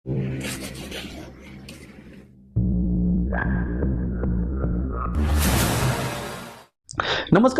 नमस्कार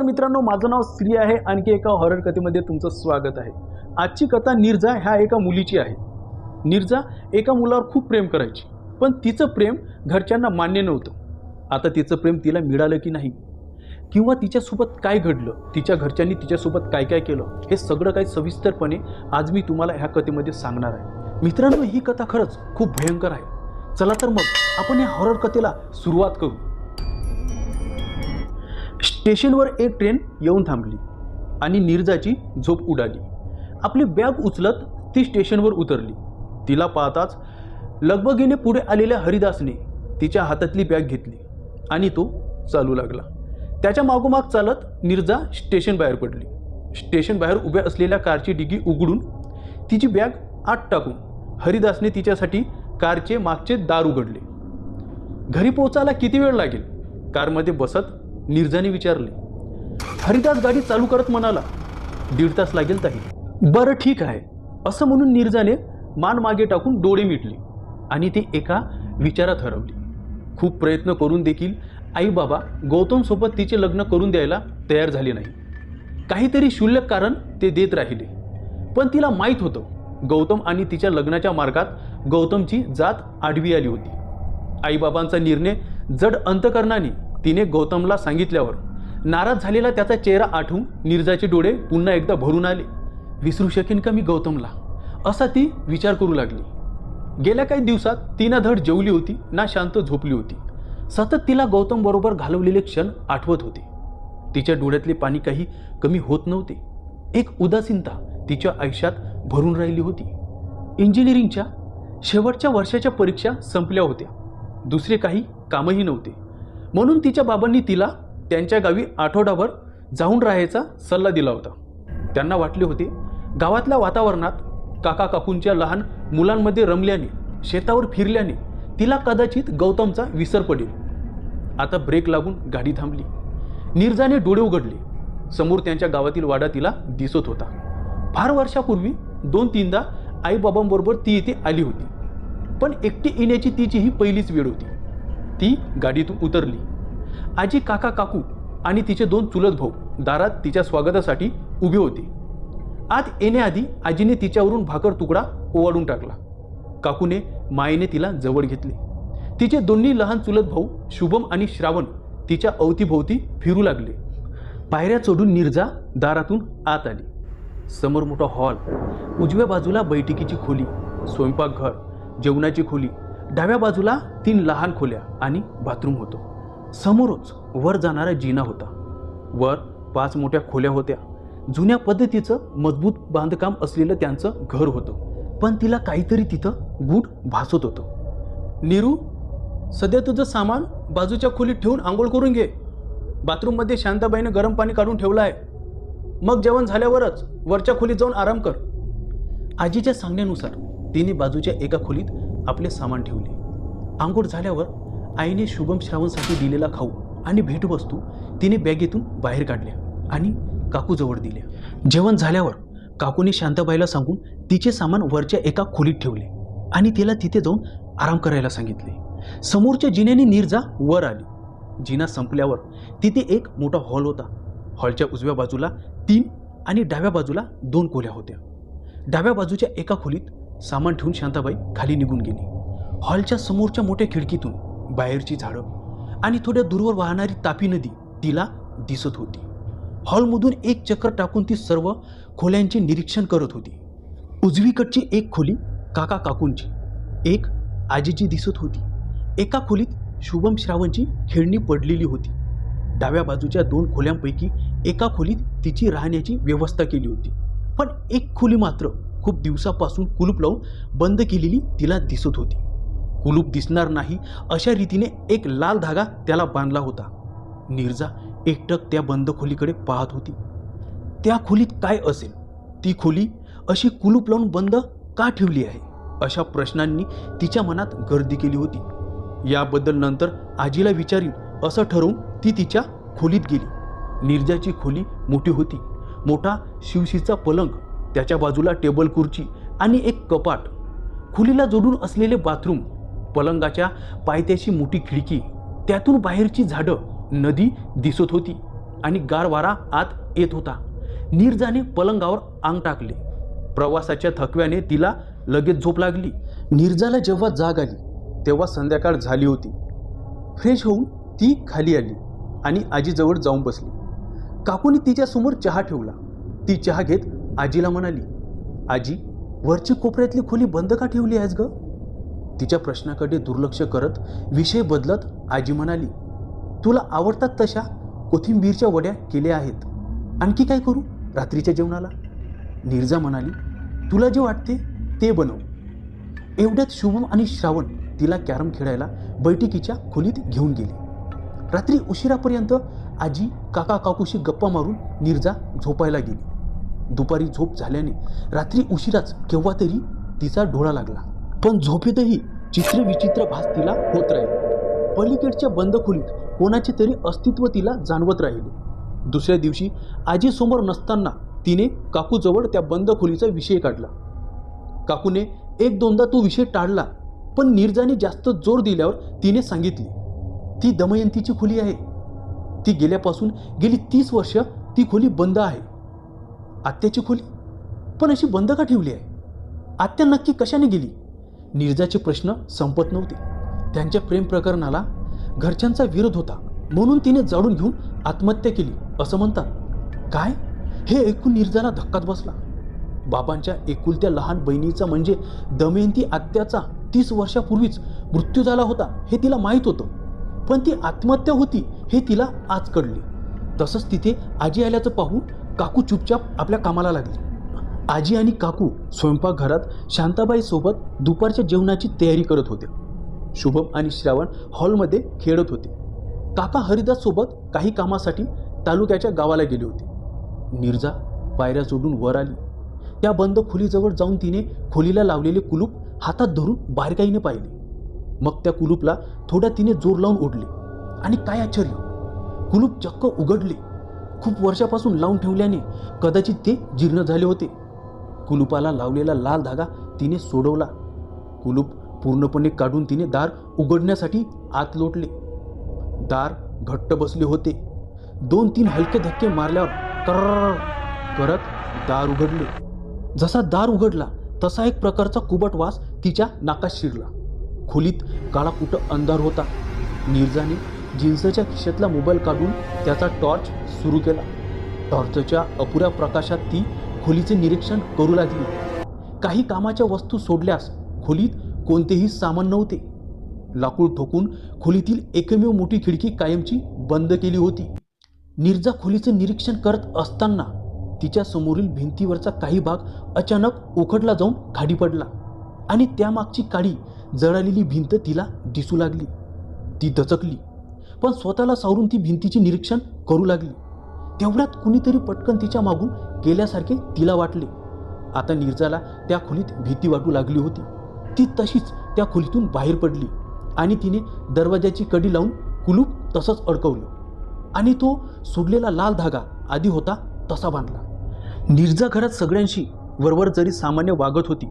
मित्रांनो, माझं नाव श्री आहे. आणखी एका हॉरर कथेमध्ये तुमचं स्वागत आहे. आजची कथा निर्जा ह्या एका मुलीची आहे. निर्जा एका मुलावर खूप प्रेम करायची, पण तिचं प्रेम घरच्यांना मान्य नव्हतं. आता तिचं प्रेम तिला मिळालं की नाही, किंवा तिच्यासोबत काय घडलं, तिच्या घरच्यांनी तिच्यासोबत काय काय केलं, हे सगळं काही सविस्तरपणे आज मी तुम्हाला ह्या कथेमध्ये सांगणार आहे. मित्रांनो, ही कथा खरंच खूप भयंकर आहे. चला तर मग आपण या हॉरर कथेला सुरुवात करू. स्टेशनवर एक ट्रेन येऊन थांबली आणि निर्जाची झोप उडाली. आपली बॅग उचलत ती स्टेशनवर उतरली. तिला पाहताच लगबगीने पुढे आलेल्या हरिदासने तिच्या हातातली बॅग घेतली आणि तो चालू लागला. त्याच्या मागोमाग चालत निर्जा स्टेशन बाहेर पडली. स्टेशन बाहेर उभ्या असलेल्या कारची डिगी उघडून तिची बॅग आत टाकून हरिदासने तिच्यासाठी कारचे मागचे दार उघडले. घरी पोहोचायला किती वेळ लागेल, कारमध्ये बसत निर्जाने विचारले. हरिदास गाडी चालू करत म्हणाला, 1.5 तास लागेल ताई. बरं ठीक आहे, असं म्हणून निर्जाने मान मागे टाकून डोळे मिटले आणि ती एका विचारात हरवली. खूप प्रयत्न करून देखील आई बाबा गौतमसोबत तिचे लग्न करून द्यायला तयार झाले नाही. काहीतरी क्षुल्लक कारण ते देत राहिले, पण तिला माहीत होतं गौतम आणि तिच्या लग्नाच्या मार्गात गौतमची जात आडवी आली होती. आईबाबांचा निर्णय जड अंतकरणाने तिने गौतमला सांगितल्यावर नाराज झालेला त्याचा चेहरा आठवून निर्जाचे डोळे पुन्हा एकदा भरून आले. विसरू शकेन का मी गौतमला, असा ती विचार करू लागली. गेल्या काही दिवसात ती ना धड जेवली होती ना शांत झोपली होती. सतत तिला गौतम बरोबर घालवलेले क्षण आठवत होते. तिच्या डोळ्यातले पाणी काही कमी होत नव्हते. एक उदासीनता तिच्या आयुष्यात भरून राहिली होती. इंजिनिअरिंगच्या शेवटच्या वर्षाच्या परीक्षा संपल्या होत्या. दुसरे काही कामही नव्हते. म्हणून तिच्या बाबांनी तिला त्यांच्या गावी आठवडाभर जाऊन राहायचा सल्ला दिला होता. त्यांना वाटले होते गावातल्या वातावरणात काका काकूंच्या लहान मुलांमध्ये रमल्याने, शेतावर फिरल्याने तिला कदाचित गौतमचा विसर पडेल. आता ब्रेक लागून गाडी थांबली. निर्जाने डोळे उघडले. समोर त्यांच्या गावातील वाडा तिला दिसत होता. फार वर्षापूर्वी 2-3दा आईबाबांबरोबर ती इथे आली होती, पण एकटी येण्याची तिची ही पहिलीच वेळ होती. ती गाडीतून उतरली. आजी, काका, काकू आणि तिचे 2 चुलत भाऊ दारात तिच्या स्वागतासाठी उभे होते. आत येण्याआधी आजीने तिच्यावरून भाकर तुकडा ओवाळून टाकला. काकूने मायेने तिला जवळ घेतले. तिचे दोन्ही लहान चुलत भाऊ शुभम आणि श्रावण तिच्या अवतीभोवती फिरू लागले. पायऱ्या चढून निर्जा दारातून आत आली. समोर मोठा हॉल, उजव्या बाजूला बैठकीची खोली, स्वयंपाकघर, जेवणाची खोली, डाव्या बाजूला 3 लहान खोल्या आणि बाथरूम होतं. समोरच वर जाणारा जिना होता. वर 5 मोठ्या खोल्या होत्या. जुन्या पद्धतीचं मजबूत बांधकाम असलेलं त्यांचं घर होतं, पण तिला काहीतरी तिथं गूढ भासत होतं. नीरू, सध्या तुझं सामान बाजूच्या खोलीत ठेवून आंघोळ करून घे. बाथरूममध्ये शांताबाईनं गरम पाणी काढून ठेवलं आहे. मग जेवण झाल्यावरच वरच्या खोलीत जाऊन आराम कर. आजीच्या सांगण्यानुसार तिने बाजूच्या एका खोलीत आपले सामान ठेवले. आंघोळ झाल्यावर आईने शुभम श्रावणसाठी दिलेला खाऊ आणि भेटवस्तू तिने बॅगेतून बाहेर काढल्या आणि काकूजवळ दिल्या. जेवण झाल्यावर काकूने शांताबाईला सांगून तिचे सामान वरच्या एका खोलीत ठेवले आणि तिला तिथे जाऊन आराम करायला सांगितले. समोरच्या जिन्याने निर्जा वर आली. जिना संपल्यावर तिथे एक मोठा हॉल होता. हॉलच्या उजव्या बाजूला 3 आणि डाव्या बाजूला 2 खोल्या होत्या. डाव्या बाजूच्या एका खोलीत सामान ठेवून शांताबाई खाली निघून गेली. हॉलच्या समोरच्या मोठ्या खिडकीतून बाहेरची झाडं आणि थोड्या दूरवर वाहणारी तापी नदी तिला दिसत होती. हॉलमधून एक चक्कर टाकून ती सर्व खोल्यांचे निरीक्षण करत होती. उजवीकडची एक खोली काका काकूंची, एक आजीची दिसत होती. एका खोलीत शुभम श्रावणची खेळणी पडलेली होती. डाव्या बाजूच्या 2 खोल्यांपैकी एका खोलीत तिची राहण्याची व्यवस्था केली होती, पण एक खोली मात्र खूप दिवसापासून कुलूप लावून बंद केलेली तिला दिसत होती. कुलूप दिसणार नाही अशा रीतीने एक लाल धागा त्याला बांधला होता. निर्जा एकटक त्या बंद खोलीकडे पाहत होती. त्या खोलीत काय असेल, ती खोली अशी कुलूप लावून बंद का ठेवली आहे, अशा प्रश्नांनी तिच्या मनात गर्दी केली होती. याबद्दल नंतर आजीला विचारीन असं ठरवून ती तिच्या खोलीत गेली. निर्जाची खोली मोठी होती. मोठा शिवशीचा पलंग, त्याच्या बाजूला टेबल खुर्ची आणि एक कपाट. खोलीला जोडून असलेले बाथरूम, पलंगाच्या पायथ्याची मोठी खिडकी, त्यातून बाहेरची झाडं, नदी दिसत होती आणि गार वारा आत येत होता. नीरजाने पलंगावर अंग टाकले. प्रवासाच्या थकव्याने तिला लगेच झोप लागली. नीरजाला जेव्हा जाग आली तेव्हा संध्याकाळ झाली होती. फ्रेश होऊन ती खाली आली आणि आजीजवळ जाऊन बसली. काकूने तिच्यासमोर चहा ठेवला. ती चहा घेत आजीला म्हणाली, आजी, वरची कोपऱ्यातली खोली बंद का ठेवली आहेस ग? तिच्या प्रश्नाकडे दुर्लक्ष करत विषय बदलत आजी म्हणाली, तुला आवडतात तशा कोथिंबीरच्या वड्या केल्या आहेत. आणखी काय करू रात्रीच्या जेवणाला? नीरजा म्हणाली, तुला जे वाटते ते बनव. एवढ्यात शुभम आणि श्रावण तिला कॅरम खेळायला बैठकीच्या खोलीत घेऊन गेले. रात्री उशिरापर्यंत आजी काका काकूशी गप्पा मारून नीरजा झोपायला गेली. दुपारी झोप झाल्याने रात्री उशिराच केव्हा तरी तिचा डोळा लागला. पण झोपेतही चित्र विचित्र भास तिला होत राहिले. पलीकडच्या बंद खोलीत कोणाचे तरी अस्तित्व तिला जाणवत राहिले. दुसऱ्या दिवशी आजीसमोर नसताना तिने काकूजवळ त्या बंद खोलीचा विषय काढला. काकूने एक दोनदा तो विषय टाळला, पण नीरजाने जास्त जोर दिल्यावर तिने सांगितले, ती दमयंतीची खोली आहे. ती गेल्यापासून गेली 30 वर्ष ती खोली बंद आहे. आत्याची खोली पण अशी बंद का ठेवली आहे? आत्या नक्की कशाने गेली? नीरजाचे प्रश्न संपत नव्हते. त्यांच्या प्रेम प्रकरणाला घरच्यांचा विरोध होता म्हणून तिने जाळून घेऊन आत्महत्या केली असं म्हणतात. काय? हे ऐकून नीरजाला धक्काच बसला. बाबांच्या एकुलत्या लहान बहिणीचा म्हणजे दमयंती आत्याचा 30 वर्षापूर्वीच मृत्यू झाला होता हे तिला माहीत होतं, पण ती आत्महत्या होती हे तिला आज कळले. तसंच तिथे आजी आल्याचं पाहून काकू चुपचाप आपल्या कामाला लागली. आजी आणि काकू स्वयंपाकघरात शांताबाईसोबत दुपारच्या जेवणाची तयारी करत होते. शुभम आणि श्रावण हॉलमध्ये खेळत होते. काका हरिदाससोबत काही कामासाठी तालुक्याच्या गावाला गेले होते. नीरजा पायऱ्या सोडून वर आली. त्या बंद खोलीजवळ जाऊन तिने खोलीला लावलेले कुलूप हातात धरून बारकाईने पाहिले. मग त्या कुलूपला थोडा तिने जोर लावून ओढले आणि काय आश्चर्य, कुलूप चक्क उघडले. खूप वर्षापासून लावून ठेवल्याने कदाचित ते जीर्ण झाले होते. कुलूपाला लावलेला लाल धागा तिने सोडवला. कुलूप पूर्णपणे काढून तिने दार उघडण्यासाठी आत लोटले. दार घट्ट बसले होते. 2-3 हलके धक्के मारल्यावर कर्र करत दार उघडले. जसा दार उघडला तसा एक प्रकारचा कुबट वास तिच्या नाकात शिरला. खोलीत काळाकुटं अंधार होता. नीरजाने जीन्सच्या खिशातला मोबाईल काढून त्याचा टॉर्च सुरू केला. टॉर्चच्या अपुऱ्या प्रकाशात ती खोलीचे निरीक्षण करू लागली. काही कामाच्या वस्तू सोडल्यास खोलीत कोणतेही सामान नव्हते. लाकूड ठोकून खोलीतील एकमेव मोठी खिडकी कायमची बंद केली होती. नीरजा खोलीचे निरीक्षण करत असताना तिच्या समोरील भिंतीवरचा काही भाग अचानक उखडला जाऊन खाली पडला आणि त्यामागची काळी जळालेली भिंत तिला दिसू लागली. ती दचकली, पण स्वतःला सावरून ती भिंतीचे निरीक्षण करू लागली. तेवढ्यात कुणीतरी पटकन तिच्या मागून गेल्यासारखे तिला वाटले. आता नीरजाला त्या खोलीत भीती वाटू लागली होती. ती तशीच त्या खोलीतून बाहेर पडली आणि तिने दरवाजाची कडी लावून कुलूप तसंच अडकवलं आणि तो सोडलेला लाल धागा आधी होता तसा बांधला. नीरजा घरात सगळ्यांशी वरवर जरी सामान्य वागत होती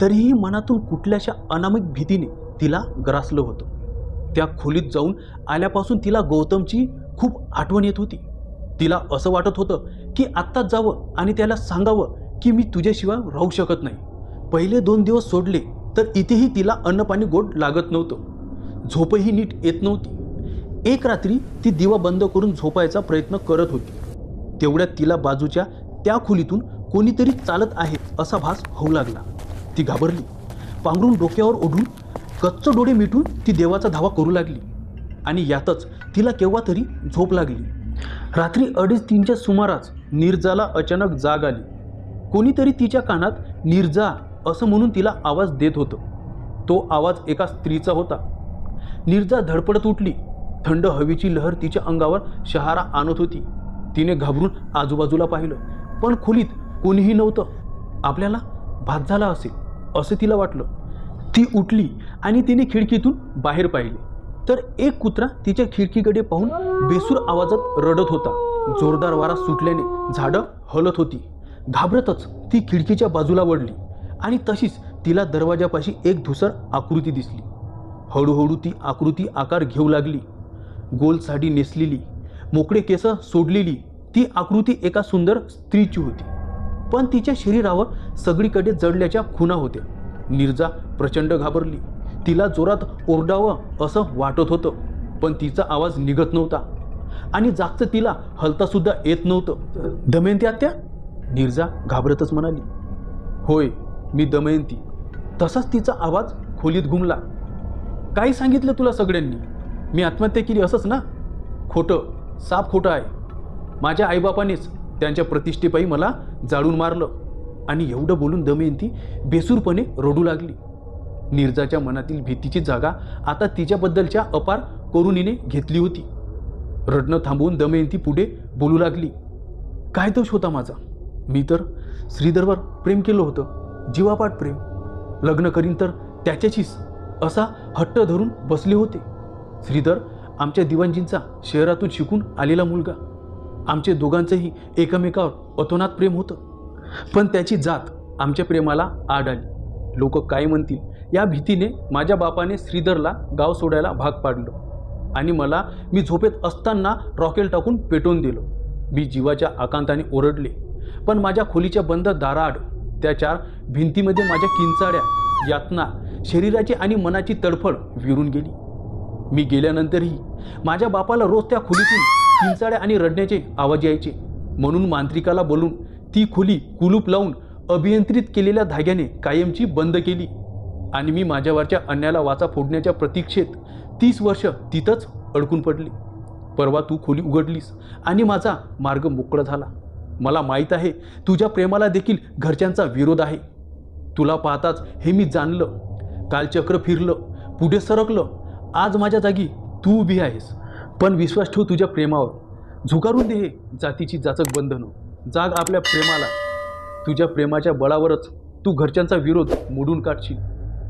तरीही मनातून कुठल्याशा अनामिक भीतीने तिला ग्रासलं होतं. त्या खोलीत जाऊन आल्यापासून तिला गौतमची खूप आठवण येत होती. तिला असं वाटत होतं की आत्ताच जावं आणि त्याला सांगावं की मी तुझ्याशिवाय राहू शकत नाही. पहिले 2 दिवस सोडले तर इथेही तिला अन्नपाणी गोड लागत नव्हतं. झोपही नीट येत नव्हती. एक रात्री ती दिवा बंद करून झोपायचा प्रयत्न करत होती. तेवढ्यात तिला बाजूच्या त्या खोलीतून कोणीतरी चालत आहे असा भास होऊ लागला. ती घाबरली. पांघरून डोक्यावर ओढून कच्च डोळे मिटून ती देवाचा धावा करू लागली आणि यातच तिला केव्हा तरी झोप लागली. रात्री 2:30च्या सुमारास नीरजाला अचानक जाग आली. कोणीतरी तिच्या कानात नीरजा असं म्हणून तिला आवाज देत होतं. तो आवाज एका स्त्रीचा होता. नीरजा धडपडत उठली. थंड हवेची लहर तिच्या अंगावर शहारा आणत होती. तिने घाबरून आजूबाजूला पाहिलं, पण खोलीत कोणीही नव्हतं. आपल्याला भात झाला असेल असं तिला वाटलं. ती उठली आणि तिने खिडकीतून बाहेर पाहिले तर एक कुत्रा तिच्या खिडकीकडे पाहून बेसूर आवाजात रडत होता. जोरदार वारा सुटल्याने झाडं हलत होती. घाबरतच ती खिडकीच्या बाजूला वळली आणि तशीच तिला दरवाजापाशी एक धुसर आकृती दिसली. हळूहळू ती आकृती आकार घेऊ लागली. गोल साडी नेसलेली, मोकळे केस सोडलेली ती आकृती एका सुंदर स्त्रीची होती. पण तिच्या शरीरावर सगळीकडे जडल्याच्या खुणा होत्या. नीरजा प्रचंड घाबरली. तिला जोरात ओरडावं असं वाटत होतं, पण तिचा आवाज निघत नव्हता आणि जागचं तिला हलतासुद्धा येत नव्हतं. दमयंती आत्या? नीरजा घाबरतच म्हणाली. होय, मी दमयंती. तसाच तिचा आवाज खोलीत घुमला. काय सांगितलं तुला सगळ्यांनी? मी आत्महत्या केली असंच ना? खोटं, साफ खोटं आहे. माझ्या आईबापानेच त्यांच्या प्रतिष्ठेपायी मला जाळून मारलं. आणि एवढं बोलून दमयंती बेसूरपणे रडू लागली. नीरजाच्या मनातील भीतीची जागा आता तिच्याबद्दलच्या अपार करुणीने घेतली होती. रडणं थांबवून दमयंती पुढे बोलू लागली. काय दोष होता माझा? मी तर श्रीधरवर प्रेम केलं होतं, जीवापाड प्रेम. लग्न करीन तर त्याच्याशीच असा हट्ट धरून बसले होते. श्रीधर आमच्या दिवाणजींचा शहरातून शिकून आलेला मुलगा. आमचे दोघांचंही एकमेकावर अतोनात प्रेम होतं. पण त्याची जात आमच्या प्रेमाला आड आली. लोक काय म्हणतील या भीतीने माझ्या बापाने श्रीधरला गाव सोडायला भाग पाडलं आणि मी झोपेत असताना रॉकेल टाकून पेटवून दिलं. मी जीवाच्या आकांताने ओरडले, पण माझ्या खोलीच्या बंद दाराआड त्या 4 भिंतीमध्ये माझ्या किंचाळ्या, यातना, शरीराची आणि मनाची तडफड विरून गेली. मी गेल्यानंतरही माझ्या बापाला रोज त्या खोलीतून किंचाळ्या आणि रडण्याचे आवाज यायचे. म्हणून मांत्रिकाला बोलून ती खोली कुलूप लावून अभियंत्रित केलेल्या धाग्याने कायमची बंद केली आणि मी माझ्यावरच्या अन्याला वाचा फोडण्याच्या प्रतीक्षेत 30 वर्ष तिथंच अडकून पडली. परवा तू खोली उघडलीस आणि माझा मार्ग मोकळा झाला. मला माहीत आहे तुझ्या प्रेमाला देखील घरच्यांचा विरोध आहे. तुला पाहताच हे मी जाणलं. कालचक्र फिरलं, पुढे सरकलं. आज माझ्या जागी तू उभी आहेस. पण विश्वास ठेव तुझ्या प्रेमावर. झुगारून दे हे जातीची जाचक बंधनं. जाग आपल्या प्रेमाला. तुझ्या प्रेमाच्या बळावरच तू घरच्यांचा विरोध मोडून काढशील.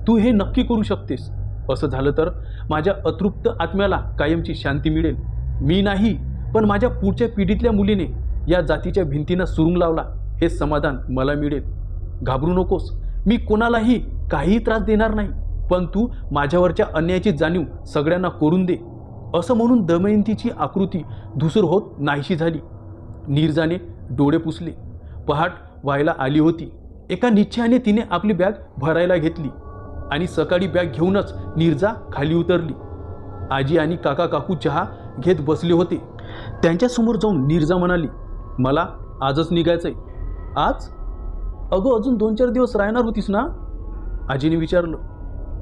तू हे नक्की करू शकतेस. असं झालं तर माझ्या अतृप्त आत्म्याला कायमची शांती मिळेल. मी नाही, पण माझ्या पुढच्या पिढीतल्या मुलीने या जातीच्या भिंतींना सुरुंग लावला हे समाधान मला मिळेल. घाबरू नकोस. मी कोणालाही काहीही त्रास देणार नाही. पण तू माझ्यावरच्या अन्यायाची जाणीव सगळ्यांना करून दे. असं म्हणून दमयंतीची आकृती धुसर होत नाहीशी झाली. नीरजाने डोळे पुसले. पहाट व्हायला आली होती. एका निश्चयाने तिने आपली बॅग भरायला घेतली आणि सकाळी बॅग घेऊनच नीरजा खाली उतरली. आजी आणि काका काकू चहा घेत बसले होते. त्यांच्यासमोर जाऊन नीरजा म्हणाली, मला आजच निघायचंय. आज? अगं अजून 2-4 दिवस राहणार होतीस ना? आजीने विचारलं.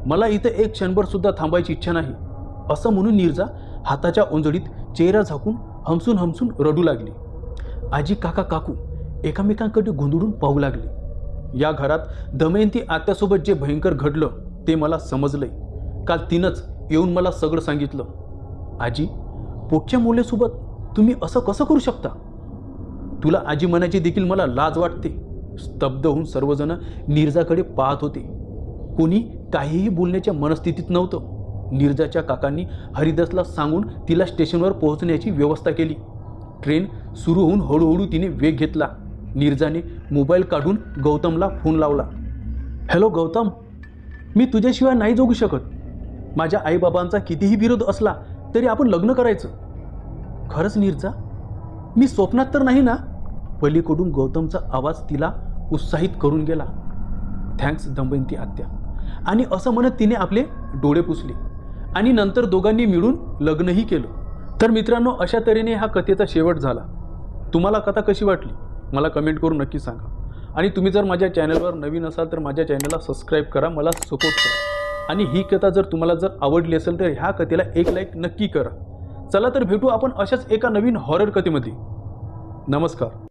मला इथं एक क्षणभरसुद्धा थांबायची इच्छा नाही. असं म्हणून नीरजा हाताच्या ओंजळीत चेहरा झाकून हमसून हमसून रडू लागली. आजी काका काकू एकमेकांकडे गोंधळून पाहू लागले. या घरात दमयंती आत्यासोबत जे भयंकर घडलं ते मला समजलंय. काल तिनंच येऊन मला सगळं सांगितलं. आजी, पोटच्या मुलेसोबत तुम्ही असं कसं करू शकता? तुला आजी म्हणायची देखील मला लाज वाटते. स्तब्ध होऊन सर्वजण नीरजाकडे पाहत होते. कोणी काहीही बोलण्याच्या मनस्थितीत नव्हतं. नीरजाच्या काकांनी हरिदासला सांगून तिला स्टेशनवर पोहोचण्याची व्यवस्था केली. ट्रेन सुरू होऊन हळूहळू तिने वेग घेतला. नीरजाने मोबाईल काढून गौतमला फोन लावला. हॅलो गौतम, मी तुझ्याशिवाय नाही जगू शकत. माझ्या आईबाबांचा कितीही विरोध असला तरी आपण लग्न करायचं. खरंच नीरजा? मी स्वप्नात तर नाही ना? पलीकडून गौतमचा आवाज तिला उत्साहित करून गेला. थँक्स दमयंती आत्या. आणि असं म्हणत तिने आपले डोळे पुसले आणि नंतर दोघांनी मिळून लग्नही केलं. तर मित्रांनो, अशा तऱ्हेने हा कथेचा शेवट झाला. तुम्हाला कथा कशी वाटली मला कमेंट करून नक्की सांगा. आणि तुम्ही जर माझ्या चॅनलवर नवीन असाल तर माझ्या चॅनलला सबस्क्राईब करा, मला सपोर्ट करा. आणि ही कथा जर तुम्हाला आवडली असेल तर ह्या कथेला एक लाईक नक्की करा. चला तर भेटू आपण अशाच एका नवीन हॉरर कथेमध्ये. नमस्कार.